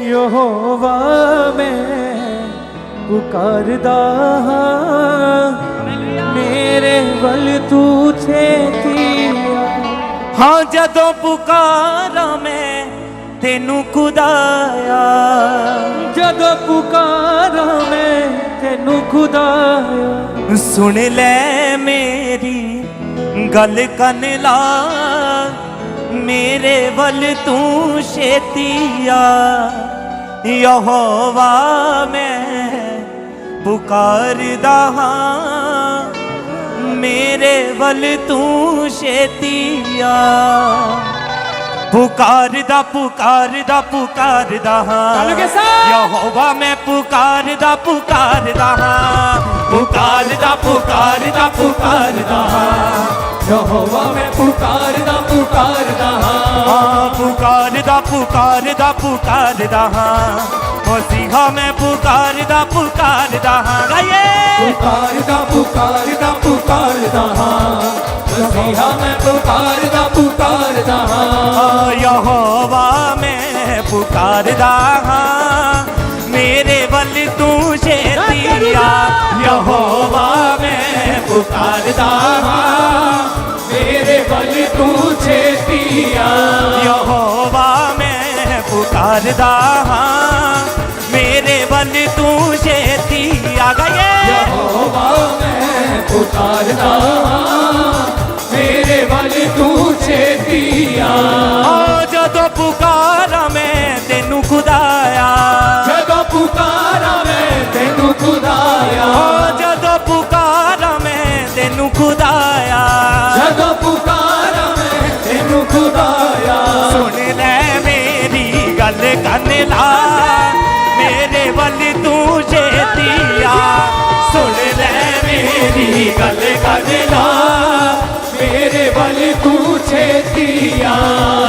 यहोवा मैं पुकारदा हां, मेरे वल तू छेती आ। हाँ जदों पुकारा मैं तेनू खुदाया, जदों पुकारा मैं तेनू खुदाया। सुन ले मेरी गल कन ला, मेरे वल तू छेतिया। यहोवा मैं पुकारदा हां, मेरे वल तू छेतिया। पुकारदा पुकारदा पुकारदा हां, यहोवा मैं पुकारदा पुकारदा हां। पुकारदा पुकारदा पुकारदा हां, यहोवा मैं पुकारदा पुकारदा हां। पुकारदा पुकारदा पुकारदा हां, मसीहा मैं पुकारदा पुकारदा हां। गाइए पुकारदा पुकारदा पुकारदा हां, मसीहा मैं पुकारदा पुकारदा हां। यहोवा मैं पुकारदा हां, मेरे वल तू छेतिया। यहोवा मैं पुकारदा हां, मेरे वल तू छेतिया। यहोवा मैं पुकारदा हां, मेरे वल तू छेतिया। गाइए यहोवा मैं पुकारदा हां, मेरे वल तू छेतिया। जदों पुकारा मैं तेनू खुदाया, जदों पुकारा मैं तेनू खुदाया। जदों पुकारा मैं तेनू खुदाया। जदों पुकारा मैं तेनू खुदाया। सुन ले मेरी गल कन ला, मेरे वल तू छेतिया। सुन ले मेरी गल कन ला, मेरे वल तू छेतिया।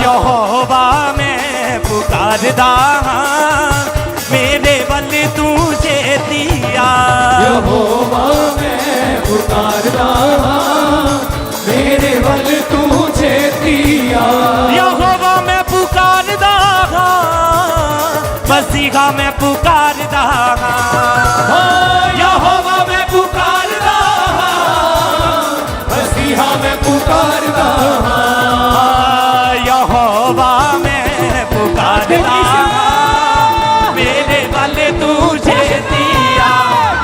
यहोवा मैं पुकारदा हां, मेरे वल तू छेतिया। यहोवा मैं पुकारदा हां, मेरे वल तू छेतिया। यहोवा मैं पुकारदा हां, मसीहा मैं पुकारदा हां। यहोवा मैं पुकारदा हां, मसीहा मैं पुकारदा हां। यहोवा मैं पुकारदा हां, मेरे वल तू छेतिया।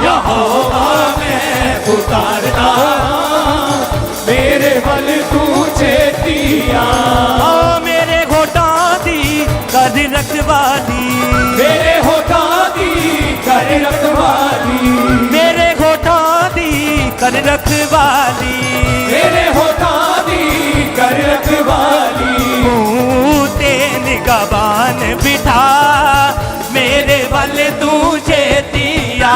यहोवा मैं पुकारदा हां, मेरे वल तू छेतिया। मेरे घोटां दी कर रखवाली, मेरे होठां दी कर रखवाली। मेरे घोटां दी कर रखवाली। मेरे होठां दी कर रखवाली। मुँह ते निगहबान बिठा, मेरे वल तू छेतिया।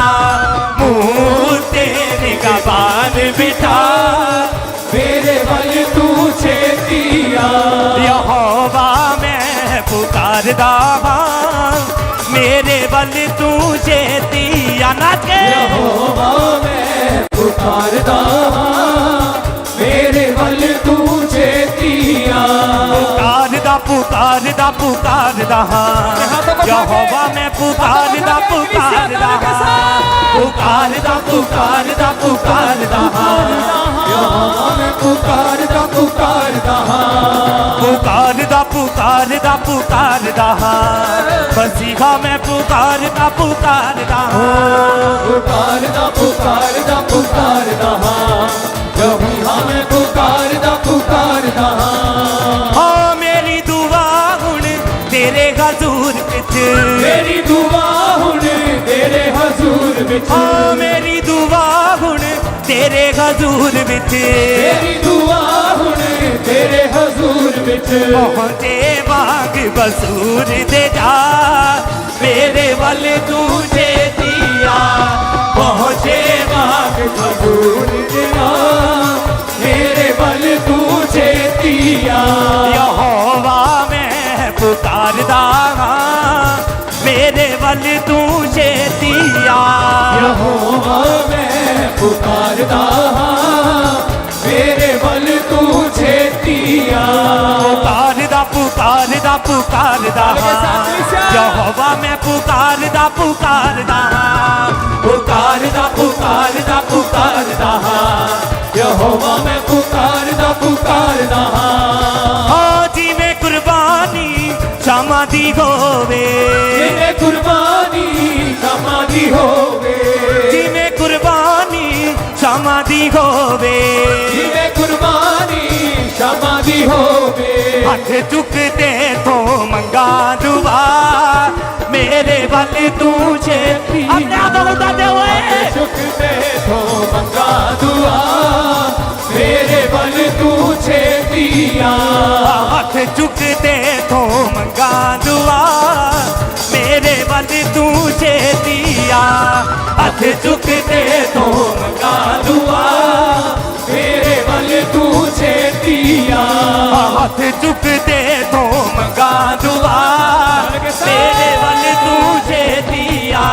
मुँह ते निगहबान बिठा, मेरे वल तू छेतिया। यहोवा मैं पुकारदा हां, मेरे वल तू छेतिया। नाच के यहोवा मैं पुकारदा हां, मेरे वल तू छेतिया। पुकारदा पुकारदा पुकारदा हां, यहोवा मैं पुकारदा पुकारदा हां। पुकारदा पुकारदा पुकारदा हां, यहोवा मैं पुकारदा पुकारदा हां। पुकारदा पुकारदा पुकारदा हां, मसीहा मैं पुकारदा पुकारदा हां। पुकारदा पुकारदा पुकारदा हां, यहोवा मैं पुकारदा पुकारदा हां। मेरी दुआ हुण तेरे हजूर विच, मेरी दुआ हुण तेरे हजूर विच। मेरी दुआ हुण तेरे हजूर विच। मेरी दुआ हुण तेरे हजूर विच। पहुँचे बाग बसूर दे जा, मेरे वल तू छेतिया। पहुँचे बाग हजूर दे जा, मेरे वल तू छेतिया। यहोवा मैं पुकारदा हां, मेरे वल तू छेतिया। यहोवा मैं पुकारदा हां, मेरे वल तू छेतिया। पुकारदा पुकारदा पुकारदा यहोवा मैं पुकारदा पुकारदा पुकारदा पुकारदा पुकारदा यहोवा मैं पुकारदा पुकारदा जिवें कुर्बानी क्षमा दी होवे जिवें कुर्बानी क्षमा दी होवे जिवें कुर्बानी क्षमा दी होवे जिवें कुर्बानी क्षमा दी होवे हथ चुकते तो मंगा दुआ मेरे वल तू छेती अपने आप को बताते हुए चुकते तो मंगा दुआ मेरे वल तू छेतिया हाथ चुकते तो मंगा दुआ मेरे वल तू छेतिया हाथ चुकते तो मंगा दुआ मेरे वल तू छेतिया हाथ चुकते तो मंगा दुआ मेरे वल तू छेतिया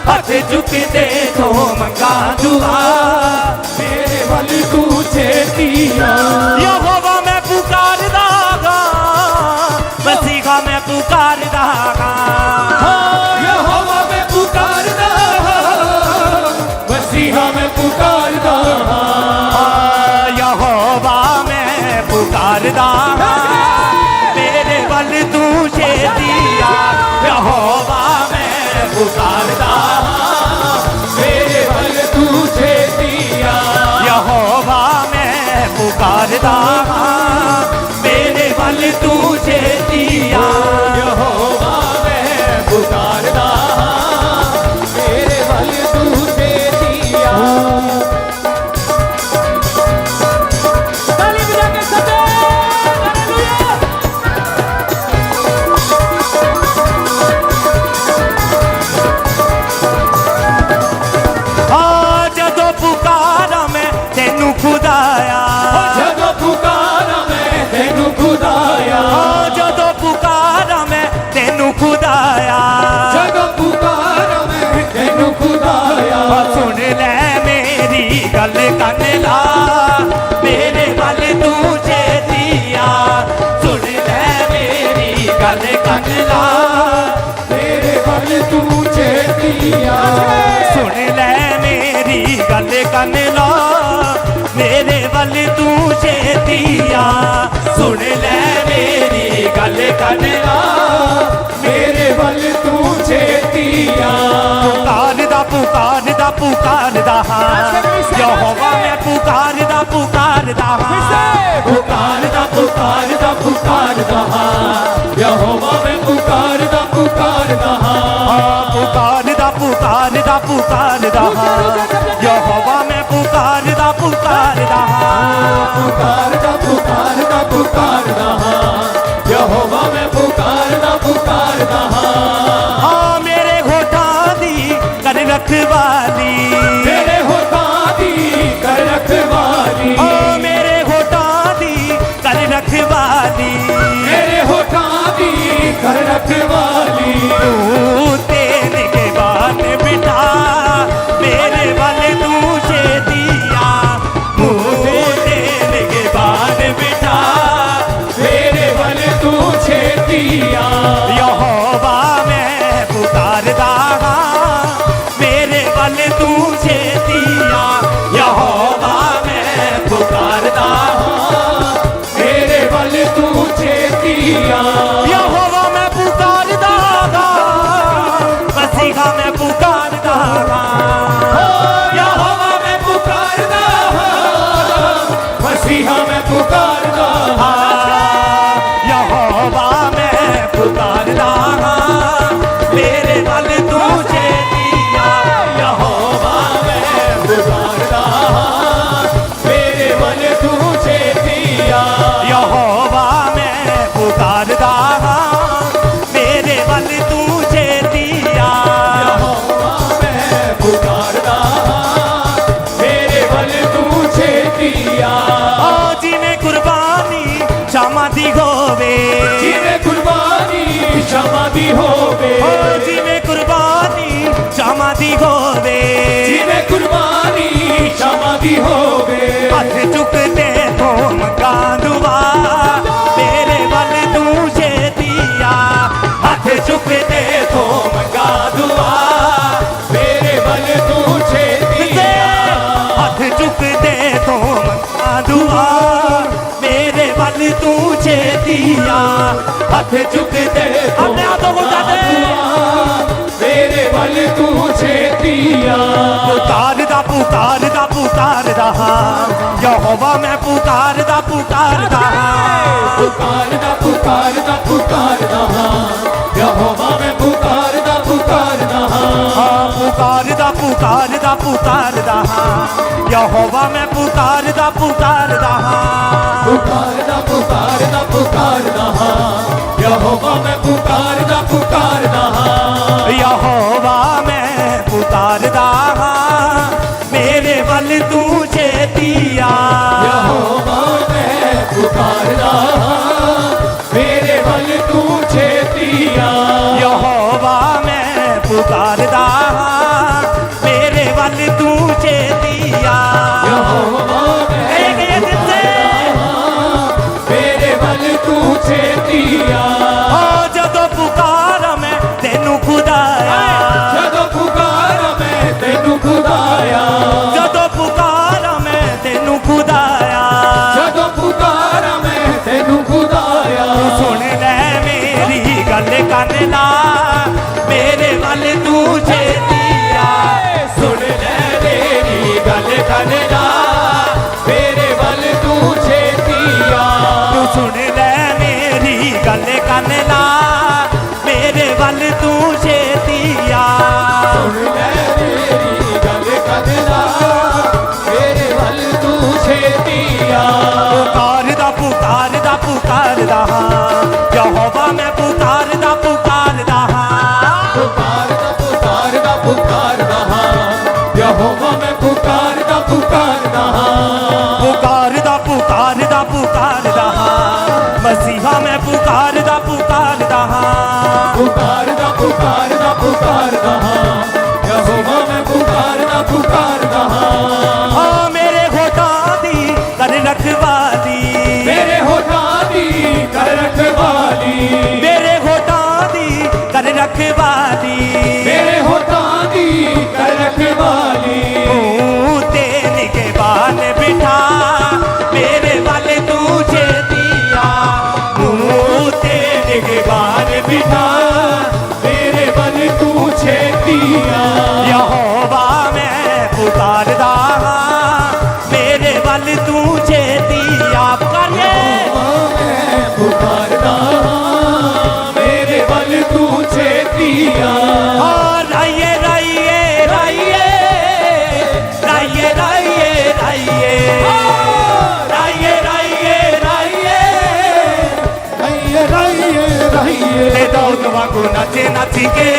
हाथ चुकते तो मंगा दुआ मेरे वल तू छेतिया यहोवा मैं पुकारदा गा मसीहा मैं पुकारदा गा यहोवा मैं पुकारदा मसीहा मैं पुकारदा यहोवा मैं पुकारदा मेरे वल तू छेतिया यहोवा मैं पुकारदा मेरे वल तू छेतिया यहोवा मैं पुकारदा मेरे वल तू छेतिया यहोवा मैं पुकारदा मेरे वल तू छेतिया ताली बजा के सबे हालेलुया जदों पुकारा मैं तेनू खुदाया जदों पुकारा मैं तेनू खुदाया जदों पुकारा मैं तेनू खुदाया जदों पुकारा मैं तेनू खुदाया सुन ले मेरी गल कन ला मेरे वल तू छेतिया सुन ले मेरी गल कन ला मेरे वल तू छेतिया सुन ले मेरी गल कन ला मेरे वल तू छेतिया सुन ले मेरी गल कन ला मेरे वल तू छेतिया पुकारदा पुकारदा पुकारदा यहोवा मैं पुकारदा पुकारदा पुकारदा पुकारदा पुकारदा यहोवा मैं पुकारदा पुकारदा पुकारदा पुकारदा पुकारदा यहोवा मैं पुकारदा पुकारदा पुकारदा पुकारदा पुकारदा यहोवा मैं पुकारदा पुकारदा मेरे होठां दी कर रखवाली मेरे होठां दी कर रखवाली मेरे होठां दी कर रखवाली मेरे होठां दी कर रखवाली तू तेरे के बाद बिठा मेरे वल तू छेतिया तेरे के बाद बिठा मेरे वल तू छेतिया यहोवा मैं पुकारदा मेरे वल तू छेतिया यहोवा मैं पुकारदा मेरे वल तू छेतिया यहोवा मैं पुकारदा मसीहा मैं पुकारदा यहोवा मैं पुकारदा मसीहा मैं पुकारदा यहोवा मैं पुकारदा मेरे वल तू छेतिया यहोवा मैं पुकारदा मेरे वल तू छेतिया यहोवा मैं पुकारदा मेरे वल तू छेतिया यहोवा मैं पुकारदा मेरे वल तू छेतिया जिवें कुर्बानी क्षमा दी होवे जिवें कुर्बानी क्षमा दी होवे जिवें कुर्बानी क्षमा दी होवे जिवें कुर्बानी क्षमा दी होवे हथ चुकते तो मंगा दुआ मेरे वल तू चुकते तो मंगा दुआ मेरे वल तू छेती हाथ चुकते तो मंगा दुआ मेरे वल तू छेतिया हाथ चुकते अपने हाथों को उठाते मेरे वल तू छेतिया पुकारदा पुकारदा पुकारदा यहोवा मैं पुकारदा पुकारदा पुकारदा पुकारदा पुकारदा यहोवा मैं पुकारदा पुकारदा पुकारदा पुकारदा पुकारदा यहोवा मैं पुकारदा पुकारदा पुकारदा पुकारदा पुकारदा यहोवा मैं पुकारदा पुकारदा यहोवा मैं पुकारदा मेरे वल तू छेतिया यहोवा मैं पुकारदा मेरे वल तू छेतिया यहोवा मैं पुकारदा मेरे वल तू छेतिया यहोवा मैं मेरे वल तू छेतिया जदों पुकारा मैं तेनू खुदाया जदों पुकारा मैं तेनू खुदाया जदों पुकारा मैं तेनू खुदाया जदों पुकारा मैं तेनू खुदाया सुन ले मेरी गल कन ला मेरे वल तू छेतिया सुन ले मेरी गल कन ला मेरे वल तू छेतिया तू सुन ले मेरी गल कन ला मेरे वल तू छेतिया सुन ले मेरी गल कन ला मेरे वल तू छेतिया पुकारदा पुकारदा पुकारदा यहोवा मैं पुकारदा पुकारदा पुकारदा पुकारदा पुकारदा यहोवा मैं पुकारदा पुकारदा पुकारदा पुकारदा पुकारदा मसीहा मैं पुकारदा पुकारदा पुकारदा पुकारदा पुकारदा यहोवा मैं पुकारदा पुकारदा हाँ मेरे होठां दी कर रखवाली मेरे होठां दी कर रखवाली मेरे होठां दी कर रखवाली मेरे होठां दी कर रखवाली मुँह ते निगहबान बिठा मेरे वल तू छेतिया मुँह ते निगहबान बिठा मेरे वल तू छेतिया यहोवा मैं पुकारदा मेरे वल तू छेतिया पुकारिए मैं पुकारदा मेरे वल तू छेतिया राइए राइए राइए राइए राइए राइए राइए राइए राइए रहिए रहिए रहिए ते दाऊद वांगू नचे नची के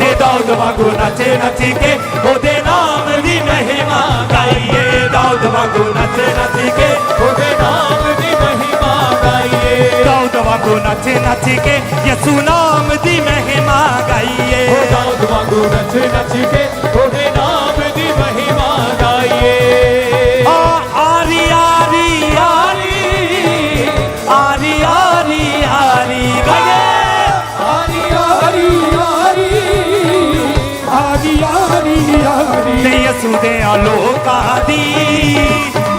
ते दाऊद वांगू नचे नची के ओदे नाम दी महिमा गाइए दाऊद वांगू नचे नची के ओदे नाम दी महिमा गाइए दाऊद वांगू नचे नची के यसु नाम दी महिमा गाइए ओ दाऊद वांगू नचे नची के ओदे नाम दी महिमा गाइए आरी आरी आरी आरी आरी आरी गाइए आरी आरी आरी आरी आरी आरी ते यसु दे आलोका दी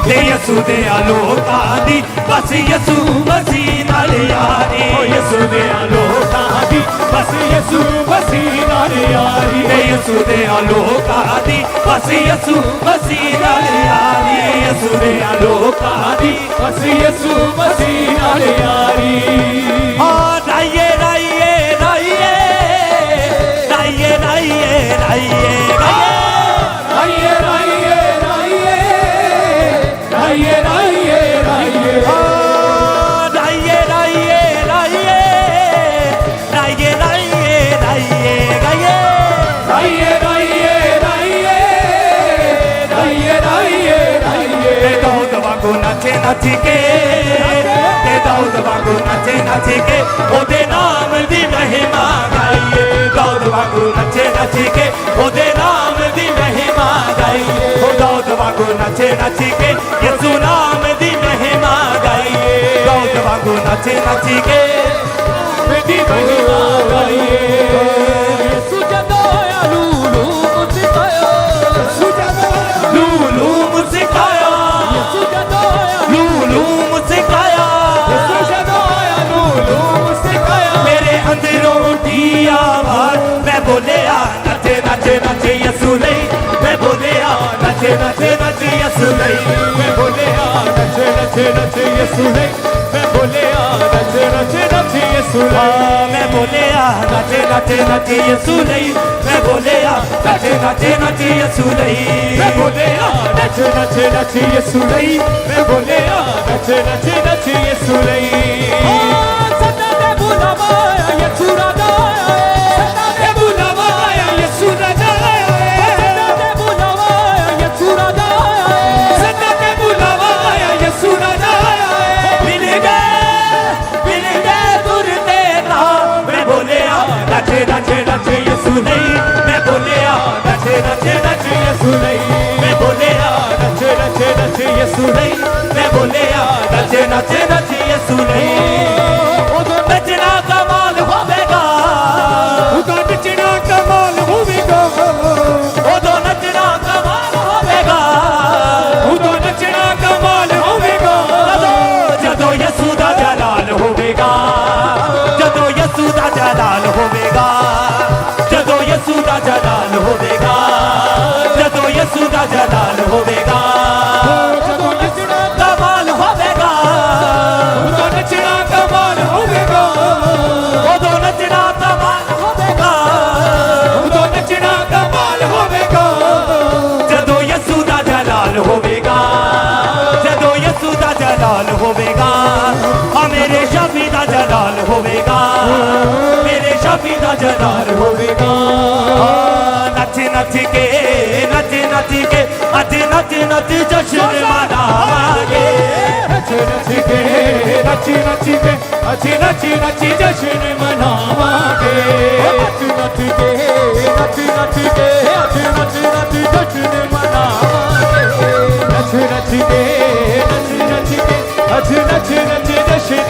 ते यसु दे आलोका दी बस यसु मसीह नाल यारी ओ यसु दे आलोका दी बस यसु मसीह नाल यारी ते यसु दे आलोका दी बस यसु मसीह नाल यारी यसु दे आलोका दी बस यसु मसीह नाल यारी राइए राइए राइए राइए राइए राइए राइए राइए राइए राइए राइए राइए राइए राइए राइए राइए राइए राइए गाइए राइए राइए राइए राइए राइए राइए ते दाऊद वांगू नचे नची के ते दाऊद वांगू नचे नची के ओदे नाम दी महिमा गाइए दाऊद वांगू नचे नची के ओदे नाम दी महिमा गाइए ओ दाऊद वांगू नचे नची के यसु नाम दी महिमा गाइए दाऊद वांगू नचे नची के दी महिमा गाइए सुजदो या लूलू मुस्काया लूलू मुस्काया सुजदो या लूलू मुस्काया सुजदो या लूलू मुस्काया मेरे अंदरों उठी आवाज मैं बोले आ नचे नचे नचे यसू नहीं मैं बोले आ नचे नचे नचे यसू नहीं मैं बोले आ नचे नचे नचे यसू नहीं मैं बोले आ नचे नचे नचे यसू नहीं मैं बोले आ नचे नचे नचे यसू नहीं मैं बोले आ नचे नचे नचे यसू नहीं मैं बोले आ नचे नचे नचे यसू नहीं मैं बोले आ नचे नचे नचे यसू नहीं सदा दे बुलावाया यसू राजा सदा दे बुलावाया यसू राजा सदा दे बुलावाया यसू राजा सदा दे बुलावाया यसू राजा मिल गए तुरते ना मैं बोले आ नचे नचे नचे यसू नहीं मैं बोले आ नचे नचे नचे यसू नहीं मैं बोले आ नचे नचे नचे यसू नहीं मैं बोले आ नचे नचे नचे यसू नहीं उदो नचना कमाल होवेगा उदो नचना कमाल होवेगा उदो नचना कमाल होवेगा उदो नचना कमाल होवेगा जदों यसू दा जलाल होवेगा जदों यसू दा जलाल होवेगा जदों यसू दा जलाल होवेगा जदों यसू दा जलाल होवेगा ਜਦੋਂ ਨਚਣਾ कमाल होवेगा ਉਦੋਂ ਨਚਣਾ ਕਮਾਲ ਹੋਵੇਗਾ उदो नचना कमाल होवेगा ਉਦੋਂ ਨਚਣਾ ਕਮਾਲ ਹੋਵੇਗਾ जदों यसू दा जलाल होवेगा जदों यसू दा जलाल होवेगा हाँ मेरे शफी दा जलाल होवेगा मेरे शफी दा जलाल होवेगा नच नच के अज नच नच जश्न मनावांगे ਨੱਚ ਨੱਚ ਕੇ ਨੱਚ ਨੱਚ ਕੇ ਅਸੀਂ ਨੱਚ ਨੱਚ ਜਸ਼ਨ ਮਨਾਵਾਂਗੇ ਨੱਚ ਨੱਚ ਕੇ ਨੱਚ ਨੱਚ ਕੇ ਅਸੀਂ ਨੱਚ ਨੱਚ ਜਸ਼ਨ ਮਨਾਵਾਂਗੇ ਨੱਚ ਨੱਚ ਕੇ ਨੱਚ ਨੱਚ ਕੇ ਅਸੀਂ ਨੱਚ ਨੱਚ ਜਸ਼ਨ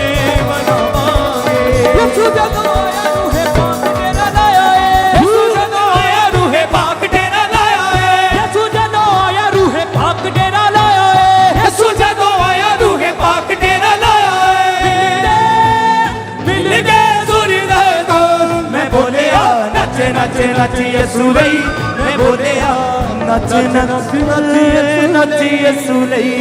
ਮਨਾਵਾਂਗੇ ਯਿਸੂ ਜਦੋਂ ਆਇਆ ਰੂਹੇ ਪਾਕ ਤੇਰਾ ਲਾਇਆ ਏ ਯਿਸੂ ਜਦੋਂ ਆਇਆ ਰੂਹੇ ਪਾਕ ਤੇਰਾ ਲਾਇਆ ਏ ਯਿਸੂ ਜਦੋਂ ਆਇਆ ਰੂਹੇ ਪਾਕ ਤੇਰਾ ਲਾਇਆ ਏ ਯਿਸੂ ਜਦੋਂ ਆਇਆ ਰੂਹੇ ਪਾਕ ਤੇਰਾ ਲਾਇਆ ਏ ਮਿਲ ਗਏ ਸੁਰਦੇ ਤੋਂ मैं बोले आ नच नच नच यसू नहीं मैं बोले आ नच नच नच यसू नहीं